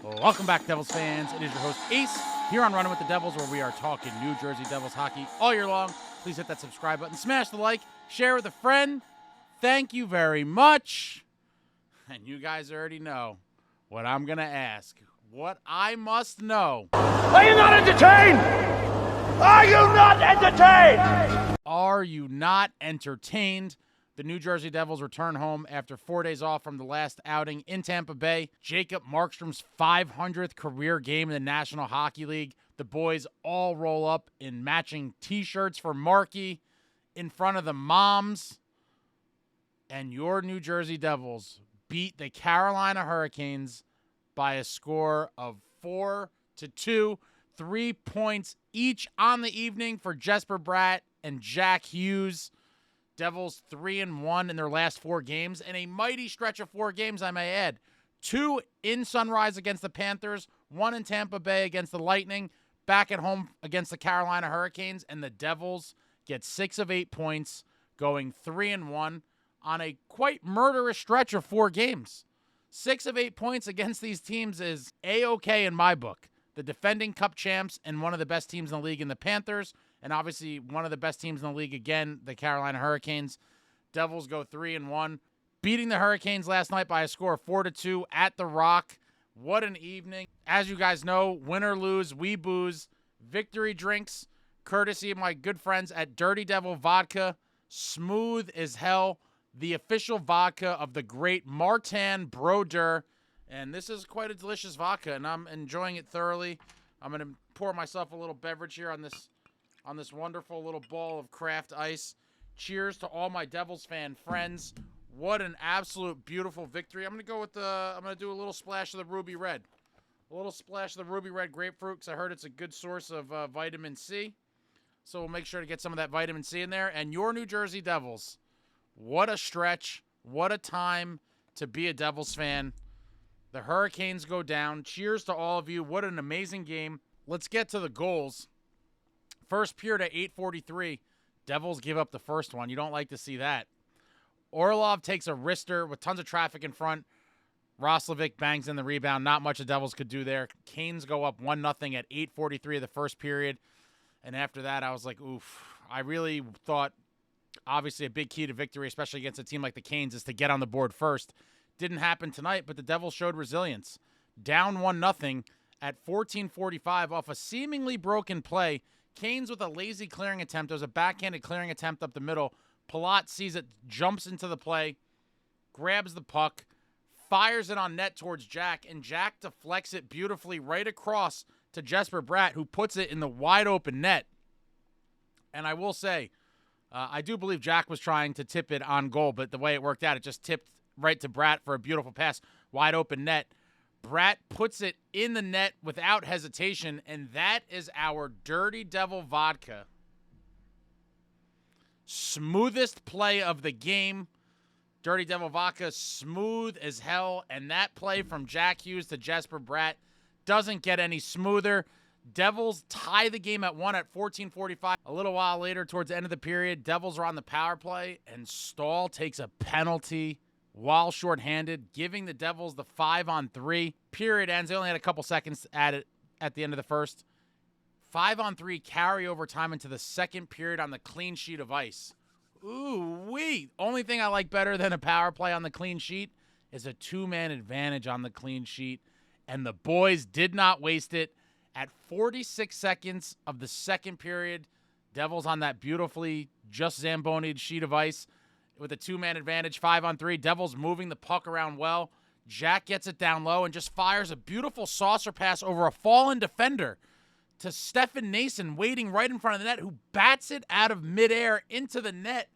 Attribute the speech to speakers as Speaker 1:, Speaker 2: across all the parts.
Speaker 1: Welcome back, Devils fans. It is your host, Ace, here on Running with the Devils, where we are talking New Jersey Devils hockey all year long. Please hit that subscribe button, smash the like, share with a friend. Thank you very much. And you guys already know what I'm going to ask. What I must know.
Speaker 2: Are you not entertained? Are you not entertained?
Speaker 1: Are you not entertained? The New Jersey Devils return home after 4 days off from the last outing in Tampa Bay. Jacob Markstrom's 500th career game in the National Hockey League. The boys all roll up in matching t-shirts for Marky in front of the moms. And your New Jersey Devils beat the Carolina Hurricanes by a score of 4-2. 3 points each on the evening for Jesper Bratt and Jack Hughes. Devils 3-1 in their last 4 games, and a mighty stretch of 4 games, I may add. 2 in Sunrise against the Panthers, 1 in Tampa Bay against the Lightning, back at home against the Carolina Hurricanes, and the Devils get 6 of 8 points, going 3-1 on a quite murderous stretch of 4 games. 6 of 8 points against these teams is A-OK in my book. The defending Cup champs and one of the best teams in the league in the Panthers, and obviously one of the best teams in the league again, the Carolina Hurricanes. Devils go 3-1, beating the Hurricanes last night by a score of 4-2 at the Rock. What an evening. As you guys know, win or lose, we booze. Victory drinks, courtesy of my good friends at dirtydevilvodka. Smooth as hell. The official vodka of the great Martin Brodeur. And this is quite a delicious vodka, and I'm enjoying it thoroughly. I'm going to pour myself a little beverage here on this wonderful little ball of craft ice. Cheers to all my Devils fan friends. What an absolute beautiful victory. I'm going to do a little splash of the Ruby Red. A little splash of the Ruby Red grapefruit, because I heard it's a good source of vitamin C. So we'll make sure to get some of that vitamin C in there. And your New Jersey Devils, what a stretch. What a time to be a Devils fan. The Hurricanes go down. Cheers to all of you. What an amazing game. Let's get to the goals. First period at 8:43. Devils give up the first one. You don't like to see that. Orlov takes a wrister with tons of traffic in front. Roslovic bangs in the rebound. Not much the Devils could do there. Canes go up 1-0 at 8:43 of the first period. And after that, I was like, oof. I really thought, obviously, a big key to victory, especially against a team like the Canes, is to get on the board first. Didn't happen tonight, but the Devils showed resilience. Down 1-0 at 14:45 off a seemingly broken play. Canes with a lazy clearing attempt. It was a backhanded clearing attempt up the middle. Palat sees it, jumps into the play, grabs the puck, fires it on net towards Jack, and Jack deflects it beautifully right across to Jesper Bratt, who puts it in the wide open net. And I will say, I do believe Jack was trying to tip it on goal, but the way it worked out, it just tipped right to Bratt for a beautiful pass, wide open net. Bratt puts it in the net without hesitation, and that is our Dirty Devil vodka. Smoothest play of the game. Dirty Devil vodka, smooth as hell, and that play from Jack Hughes to Jesper Bratt doesn't get any smoother. Devils tie the game at 1 at 14:45. A little while later, towards the end of the period, Devils are on the power play, and Stahl takes a penalty while shorthanded, giving the Devils the 5-on-3. Period ends. They only had a couple seconds at it at the end of the first. 5-on-3 carry over time into the second period on the clean sheet of ice. Ooh-wee. Only thing I like better than a power play on the clean sheet is a 2-man advantage on the clean sheet. And the boys did not waste it. At 46 seconds of the second period, Devils on that beautifully just Zamboni'd sheet of ice with a 2-man advantage, 5-on-3. Devils moving the puck around well. Jack gets it down low and just fires a beautiful saucer pass over a fallen defender to Stefan Noesen, waiting right in front of the net, who bats it out of midair into the net.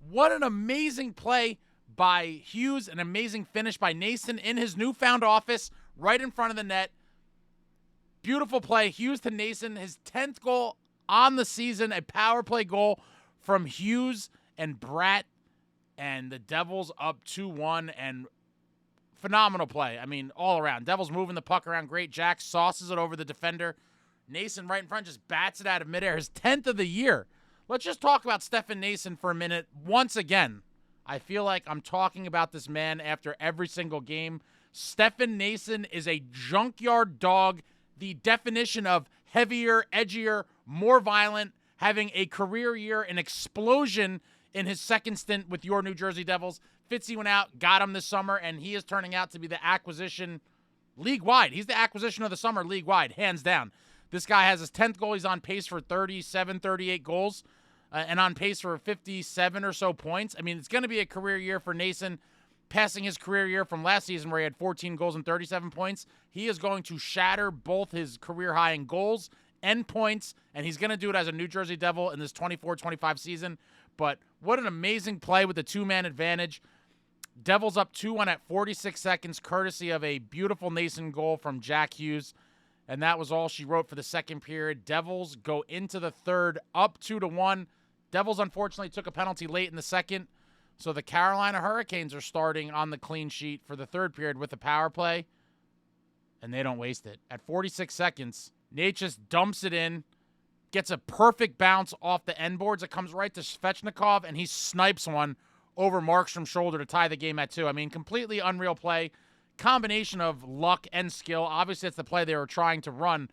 Speaker 1: What an amazing play by Hughes, an amazing finish by Noesen in his newfound office, right in front of the net. Beautiful play. Hughes to Noesen, his 10th goal on the season, a power play goal from Hughes and Bratt. And the Devils up 2-1, and phenomenal play. I mean, all around. Devils moving the puck around great. Jack sauces it over the defender. Noesen right in front just bats it out of midair. His 10th of the year. Let's just talk about Stefan Noesen for a minute once again. I feel like I'm talking about this man after every single game. Stefan Noesen is a junkyard dog, the definition of heavier, edgier, more violent, having a career year, an explosion in his second stint with your New Jersey Devils. Fitzy went out, got him this summer, and he is turning out to be the acquisition league-wide. He's the acquisition of the summer league-wide, hands down. This guy has his 10th goal. He's on pace for 37, 38 goals and on pace for 57 or so points. I mean, it's going to be a career year for Noesen, passing his career year from last season where he had 14 goals and 37 points. He is going to shatter both his career high in goals and points, and he's going to do it as a New Jersey Devil in this 24-25 season. But what an amazing play with the two-man advantage. Devils up 2-1 at 46 seconds, courtesy of a beautiful Noesen goal from Jack Hughes. And that was all she wrote for the second period. Devils go into the third up 2-1. Devils, unfortunately, took a penalty late in the second. So the Carolina Hurricanes are starting on the clean sheet for the third period with the power play. And they don't waste it. At 46 seconds, Nate just dumps it in, gets a perfect bounce off the end boards. It comes right to Svechnikov, and he snipes one over Markstrom's shoulder to tie the game at 2. I mean, completely unreal play. Combination of luck and skill. Obviously, it's the play they were trying to run,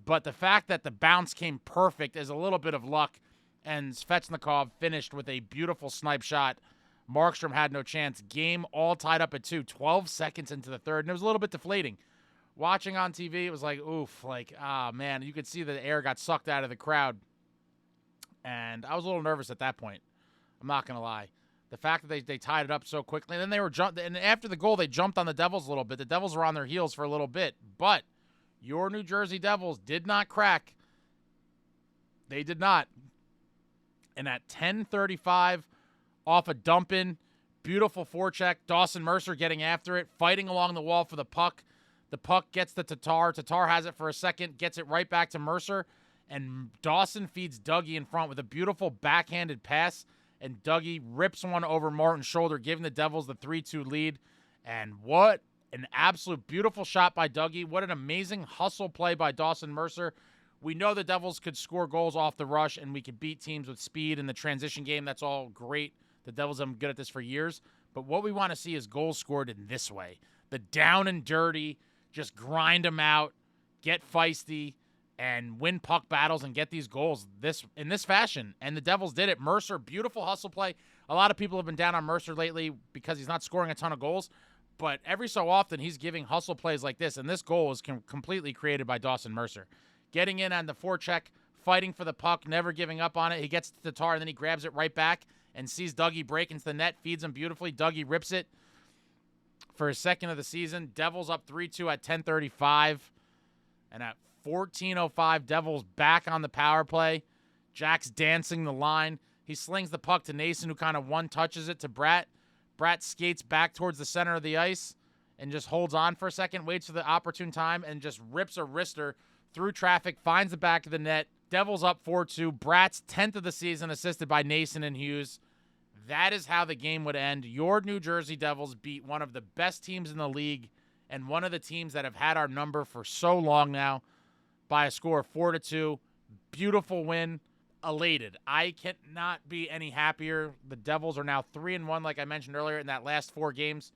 Speaker 1: but the fact that the bounce came perfect is a little bit of luck, and Svechnikov finished with a beautiful snipe shot. Markstrom had no chance. Game all tied up at 2, 12 seconds into the third, and it was a little bit deflating. Watching on TV, it was like, oof, like, man, you could see that the air got sucked out of the crowd, and I was a little nervous at that point. I'm not going to lie. The fact that they tied it up so quickly, and then they were and after the goal, they jumped on the Devils a little bit. The Devils were on their heels for a little bit, but your New Jersey Devils did not crack. They did not. And at 10:35, off a dump-in, beautiful forecheck, Dawson Mercer getting after it, fighting along the wall for the puck. The puck gets to Tatar. Tatar has it for a second, gets it right back to Mercer, and Dawson feeds Dougie in front with a beautiful backhanded pass. And Dougie rips one over Martin's shoulder, giving the Devils the 3-2 lead. And what an absolute beautiful shot by Dougie. What an amazing hustle play by Dawson Mercer. We know the Devils could score goals off the rush, and we could beat teams with speed in the transition game. That's all great. The Devils have been good at this for years. But what we want to see is goals scored in this way. The down and dirty, just grind them out, get feisty, and win puck battles and get these goals in this fashion. And the Devils did it. Mercer, beautiful hustle play. A lot of people have been down on Mercer lately because he's not scoring a ton of goals. But every so often, he's giving hustle plays like this. And this goal is completely created by Dawson Mercer. Getting in on the forecheck, fighting for the puck, never giving up on it. He gets to the Tatar, and then he grabs it right back and sees Dougie break into the net, feeds him beautifully. Dougie rips it for his second of the season. Devils up 3-2 at 10:35. And at 14:05, Devils back on the power play. Jack's dancing the line. He slings the puck to Noesen, who kind of one-touches it to Bratt. Bratt skates back towards the center of the ice and just holds on for a second, waits for the opportune time, and just rips a wrister through traffic, finds the back of the net. Devils up 4-2. Bratt's 10th of the season, assisted by Noesen and Hughes. That is how the game would end. Your New Jersey Devils beat one of the best teams in the league and one of the teams that have had our number for so long now by a score of 4-2. Beautiful win. Elated. I cannot be any happier. The Devils are now 3-1, like I mentioned earlier, in that last 4 games.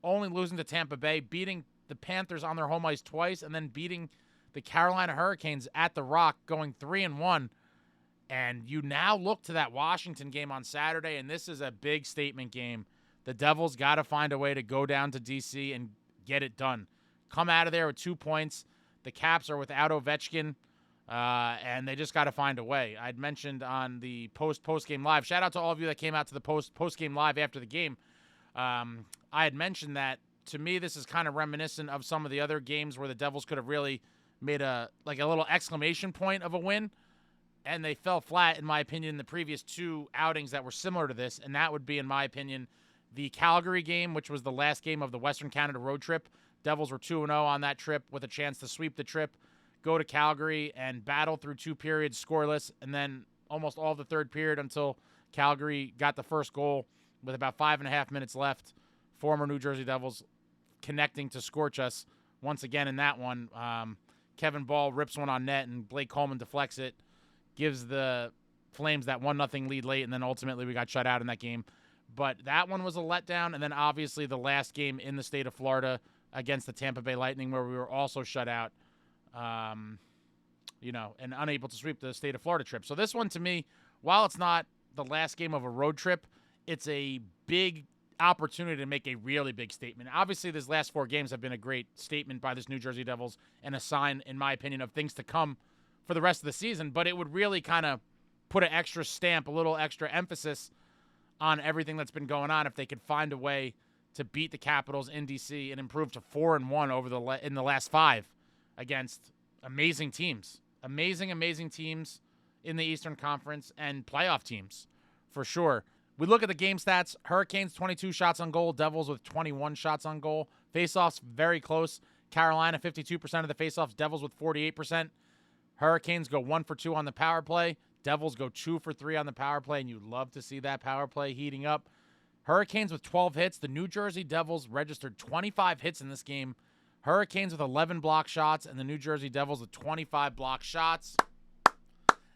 Speaker 1: Only losing to Tampa Bay, beating the Panthers on their home ice twice, and then beating the Carolina Hurricanes at the Rock, going 3-1. And you now look to that Washington game on Saturday, and this is a big statement game. The Devils got to find a way to go down to D.C. and get it done. Come out of there with 2 points. The Caps are without Ovechkin, and they just got to find a way. I'd mentioned on the post-game live, shout out to all of you that came out to the post-game live after the game. I had mentioned that, to me, this is kind of reminiscent of some of the other games where the Devils could have really made a little exclamation point of a win, and they fell flat, in my opinion, in the previous 2 outings that were similar to this, and that would be, in my opinion, the Calgary game, which was the last game of the Western Canada road trip. Devils were 2-0 on that trip with a chance to sweep the trip, go to Calgary, and battle through 2 periods scoreless, and then almost all of the third period until Calgary got the first goal with about 5.5 minutes left. Former New Jersey Devils connecting to scorch us once again in that one. Kevin Ball rips one on net, and Blake Coleman deflects it, gives the Flames that 1-0 lead late, and then ultimately we got shut out in that game. But that one was a letdown, and then obviously the last game in the state of Florida against the Tampa Bay Lightning, where we were also shut out, and unable to sweep the state of Florida trip. So this one, to me, while it's not the last game of a road trip, it's a big opportunity to make a really big statement. Obviously, these last 4 games have been a great statement by this New Jersey Devils and a sign, in my opinion, of things to come for the rest of the season. But it would really kind of put an extra stamp, a little extra emphasis on everything that's been going on if they could find a way to beat the Capitals in D.C. and improve to 4-1 in the last 5 against amazing teams. Amazing teams in the Eastern Conference and playoff teams, for sure. We look at the game stats. Hurricanes, 22 shots on goal. Devils with 21 shots on goal. Faceoffs, very close. Carolina, 52% of the faceoffs. Devils with 48%. Hurricanes go 1 for 2 on the power play. Devils go 2 for 3 on the power play, and you love to see that power play heating up. Hurricanes with 12 hits. The New Jersey Devils registered 25 hits in this game. Hurricanes with 11 block shots, and the New Jersey Devils with 25 block shots.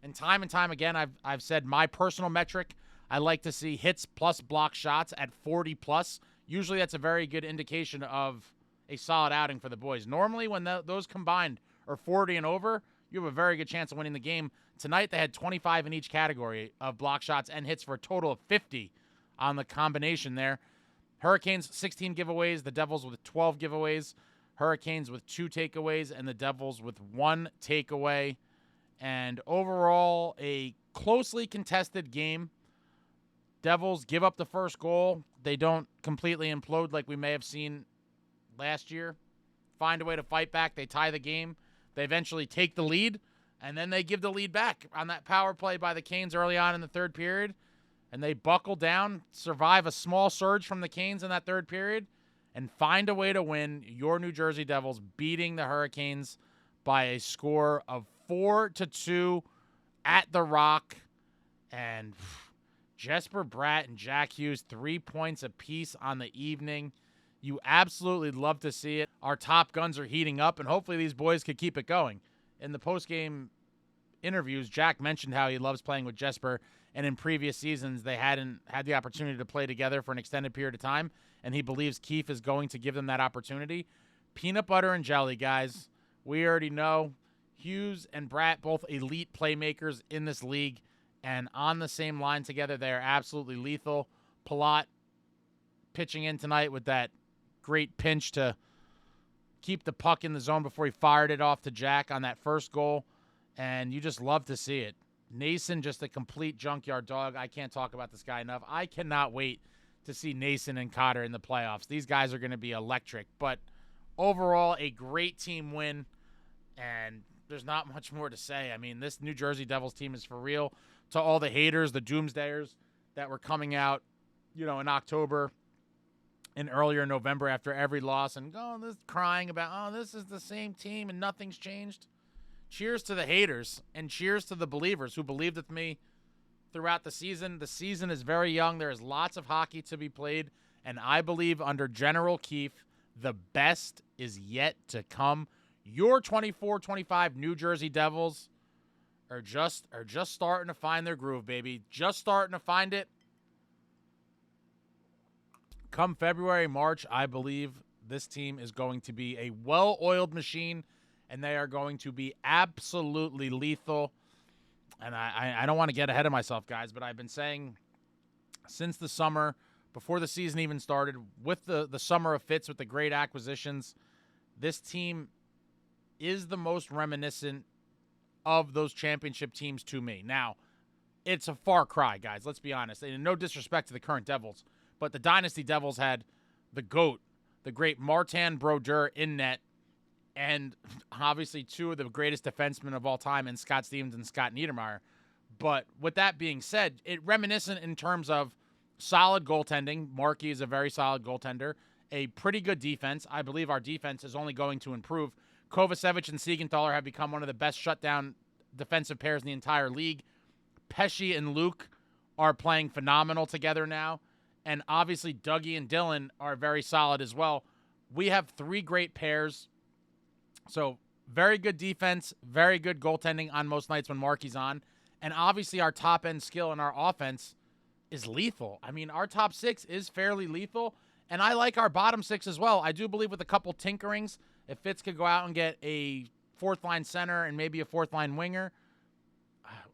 Speaker 1: And time again, I've said my personal metric, I like to see hits plus block shots at 40 plus. Usually that's a very good indication of a solid outing for the boys. Normally when those combined are 40 and over, you have a very good chance of winning the game. Tonight they had 25 in each category of block shots and hits for a total of 50 on the combination there. Hurricanes, 16 giveaways. The Devils with 12 giveaways. Hurricanes with 2 takeaways, and the Devils with 1 takeaway. And overall, a closely contested game. Devils give up the first goal. They don't completely implode like we may have seen last year. Find a way to fight back. They tie the game. They eventually take the lead, and then they give the lead back on that power play by the Canes early on in the third period. And they buckle down, survive a small surge from the Canes in that third period, and find a way to win. Your New Jersey Devils beating the Hurricanes by a score of 4-2 at the Rock. And Jesper Bratt and Jack Hughes, 3 points apiece on the evening. You absolutely love to see it. Our top guns are heating up, and hopefully these boys could keep it going. In the postgame interviews, Jack mentioned how he loves playing with Jesper, and in previous seasons they hadn't had the opportunity to play together for an extended period of time, and he believes Keefe is going to give them that opportunity. Peanut butter and jelly, guys. We already know Hughes and Bratt, both elite playmakers in this league, and on the same line together, they are absolutely lethal. Palat pitching in tonight with that great pinch to keep the puck in the zone before he fired it off to Jack on that first goal, and you just love to see it. Noesen, just a complete junkyard dog. I can't talk about this guy enough. I cannot wait to see Noesen and Cotter in the playoffs. These guys are going to be electric, but overall, a great team win, and there's not much more to say. I mean, this New Jersey Devils team is for real. To all the haters, the doomsdayers that were coming out, in October and earlier in November after every loss and crying about, this is the same team and nothing's changed. Cheers to the haters and cheers to the believers who believed with me throughout the season. The season is very young. There is lots of hockey to be played, and I believe under General Keefe, the best is yet to come. Your 24-25 New Jersey Devils are just starting to find their groove, baby. Just starting to find it. Come February, March, I believe this team is going to be a well-oiled machine, and they are going to be absolutely lethal. And I don't want to get ahead of myself, guys, but I've been saying since the summer, before the season even started, with the summer of fits, with the great acquisitions, this team is the most reminiscent of those championship teams to me. Now, it's a far cry, guys. Let's be honest. And no disrespect to the current Devils, but the Dynasty Devils had the GOAT, the great Martin Brodeur in net, and obviously 2 of the greatest defensemen of all time in Scott Stevens and Scott Niedermayer. But with that being said, it reminiscent in terms of solid goaltending. Markey is a very solid goaltender. A pretty good defense. I believe our defense is only going to improve. Kovacevic and Siegenthaler have become one of the best shutdown defensive pairs in the entire league. Pesci and Luke are playing phenomenal together now. And obviously Dougie and Dylan are very solid as well. We have 3 great pairs. So very good defense, very good goaltending on most nights when Markey's on. And obviously our top-end skill in our offense is lethal. I mean, our top 6 is fairly lethal. And I like our bottom six as well. I do believe with a couple tinkerings, if Fitz could go out and get a fourth-line center and maybe a fourth-line winger,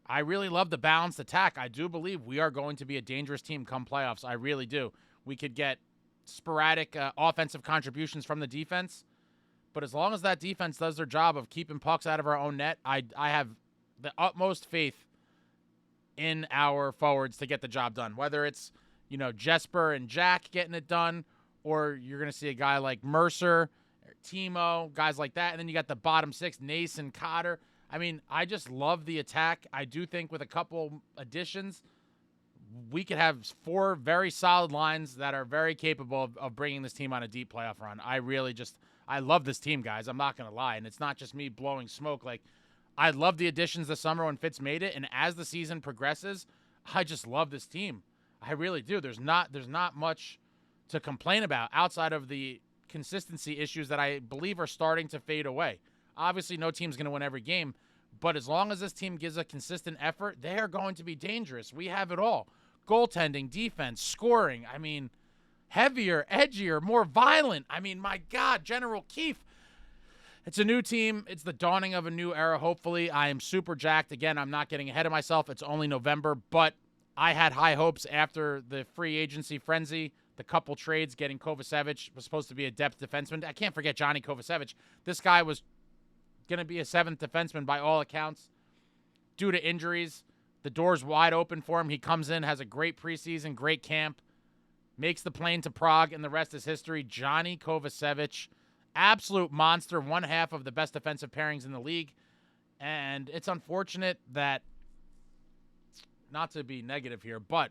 Speaker 1: I really love the balanced attack. I do believe we are going to be a dangerous team come playoffs. I really do. We could get sporadic offensive contributions from the defense, but as long as that defense does their job of keeping pucks out of our own net, I have the utmost faith in our forwards to get the job done. Whether it's, Jesper and Jack getting it done, or you're going to see a guy like Mercer, Timo, guys like that. And then you got the bottom six, Noesen, Cotter. I mean, I just love the attack. I do think with a couple additions, we could have 4 very solid lines that are very capable of bringing this team on a deep playoff run. I love this team, guys. I'm not going to lie. And it's not just me blowing smoke. Like, I love the additions this summer when Fitz made it. And as the season progresses, I just love this team. I really do. There's not much to complain about outside of the consistency issues that I believe are starting to fade away. Obviously, no team's going to win every game, but as long as this team gives a consistent effort, they are going to be dangerous. We have it all. Goaltending, defense, scoring. I mean, heavier, edgier, more violent. I mean, my God, General Keefe. It's a new team. It's the dawning of a new era, hopefully. I am super jacked. Again, I'm not getting ahead of myself. It's only November, but I had high hopes after the free agency frenzy. The couple trades, getting Kovacevic was supposed to be a depth defenseman. I can't forget Johnny Kovacevic. This guy was going to be a 7th defenseman by all accounts. Due to injuries, the door's wide open for him. He comes in, has a great preseason, great camp, makes the plane to Prague, and the rest is history. Johnny Kovacevic, absolute monster, one half of the best defensive pairings in the league. And it's unfortunate that, not to be negative here, but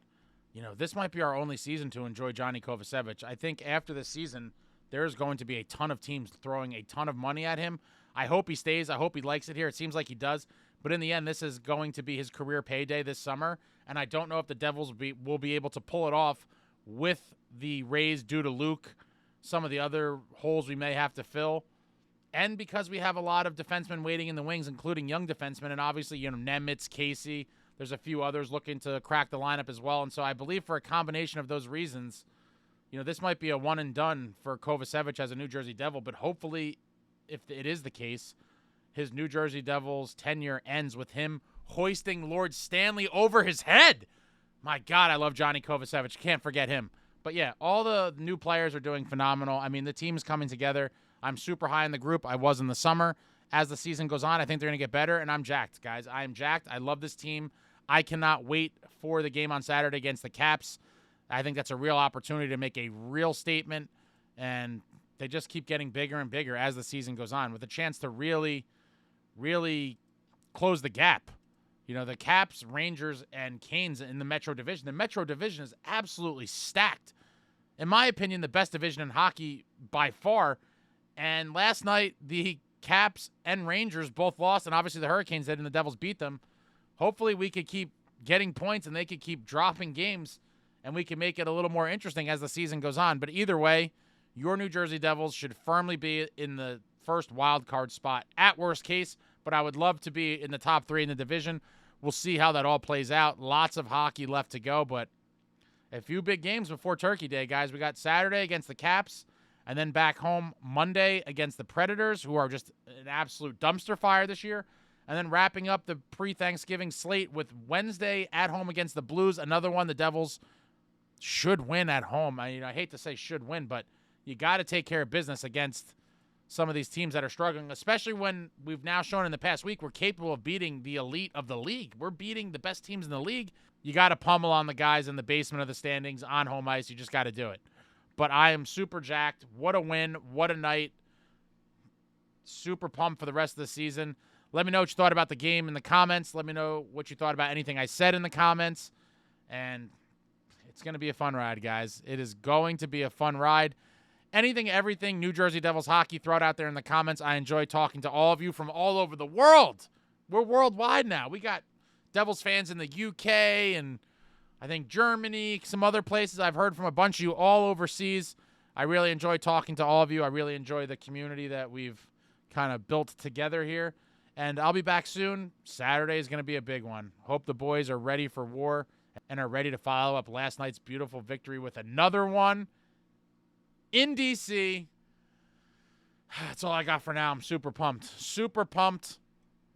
Speaker 1: this might be our only season to enjoy Johnny Kovacevic. I think after this season, there's going to be a ton of teams throwing a ton of money at him. I hope he stays. I hope he likes it here. It seems like he does. But in the end, this is going to be his career payday this summer. And I don't know if the Devils will be able to pull it off with the raise due to Luke, some of the other holes we may have to fill. And because we have a lot of defensemen waiting in the wings, including young defensemen. And obviously, Nemitz, Casey. There's a few others looking to crack the lineup as well. And so I believe for a combination of those reasons, this might be a one and done for Kovacevic as a New Jersey Devil. But hopefully, if it is the case, his New Jersey Devils tenure ends with him hoisting Lord Stanley over his head. My God, I love Johnny Kovacevic. Can't forget him. But yeah, all the new players are doing phenomenal. I mean, the team's coming together. I'm super high in the group. I was in the summer. As the season goes on, I think they're going to get better, and I'm jacked, guys. I am jacked. I love this team. I cannot wait for the game on Saturday against the Caps. I think that's a real opportunity to make a real statement, and they just keep getting bigger and bigger as the season goes on with a chance to really, really close the gap. The Caps, Rangers, and Canes in the Metro Division. The Metro Division is absolutely stacked. In my opinion, the best division in hockey by far. And last night, the Caps and Rangers both lost, and obviously the Hurricanes did, and the Devils beat them. Hopefully we could keep getting points and they could keep dropping games, and we can make it a little more interesting as the season goes on. But either way, your New Jersey Devils should firmly be in the first wild card spot at worst case, but I would love to be in the top 3 in the division. We'll see how that all plays out. Lots of hockey left to go, but a few big games before Turkey Day, guys. We got Saturday against the Caps, and then back home Monday against the Predators, who are just an absolute dumpster fire this year. And then wrapping up the pre-Thanksgiving slate with Wednesday at home against the Blues, another one the Devils should win at home. I hate to say should win, but you got to take care of business against some of these teams that are struggling, especially when we've now shown in the past week we're capable of beating the elite of the league. We're beating the best teams in the league. You got to pummel on the guys in the basement of the standings on home ice. You just got to do it. But I am super jacked. What a win. What a night. Super pumped for the rest of the season. Let me know what you thought about the game in the comments. Let me know what you thought about anything I said in the comments. And it's going to be a fun ride, guys. It is going to be a fun ride. Anything, everything, New Jersey Devils hockey, throw it out there in the comments. I enjoy talking to all of you from all over the world. We're worldwide now. We got Devils fans in the UK and I think Germany, some other places. I've heard from a bunch of you all overseas. I really enjoy talking to all of you. I really enjoy the community that we've kind of built together here. And I'll be back soon. Saturday is going to be a big one. Hope the boys are ready for war and are ready to follow up last night's beautiful victory with another one. in D.C. That's all I got for now. I'm super pumped. Super pumped.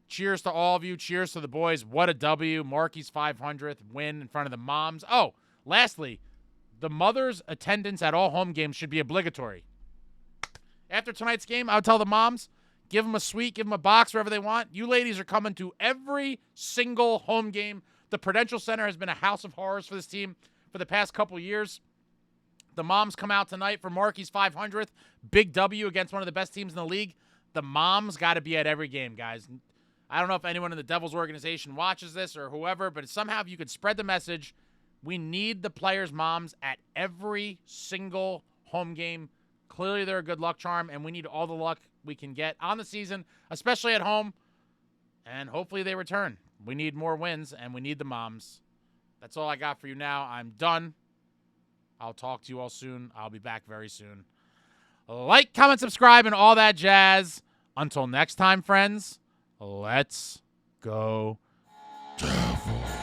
Speaker 1: Cheers to all of you. Cheers to the boys. What a W. Marky's 500th win in front of the moms. Oh, lastly, the mothers' attendance at all home games should be obligatory. After tonight's game, I would tell the moms, give them a suite, give them a box, wherever they want. You ladies are coming to every single home game. The Prudential Center has been a house of horrors for this team for the past couple years. The moms come out tonight for Marky's 500th. Big W against one of the best teams in the league. The moms got to be at every game, guys. I don't know if anyone in the Devils organization watches this or whoever, but somehow if you could spread the message, we need the players' moms at every single home game. Clearly, they're a good luck charm, and we need all the luck we can get on the season, especially at home, and hopefully they return. We need more wins, and we need the moms. That's all I got for you now. I'm done. I'll talk to you all soon. I'll be back very soon. Like, comment, subscribe, and all that jazz. Until next time, friends, let's go Devils.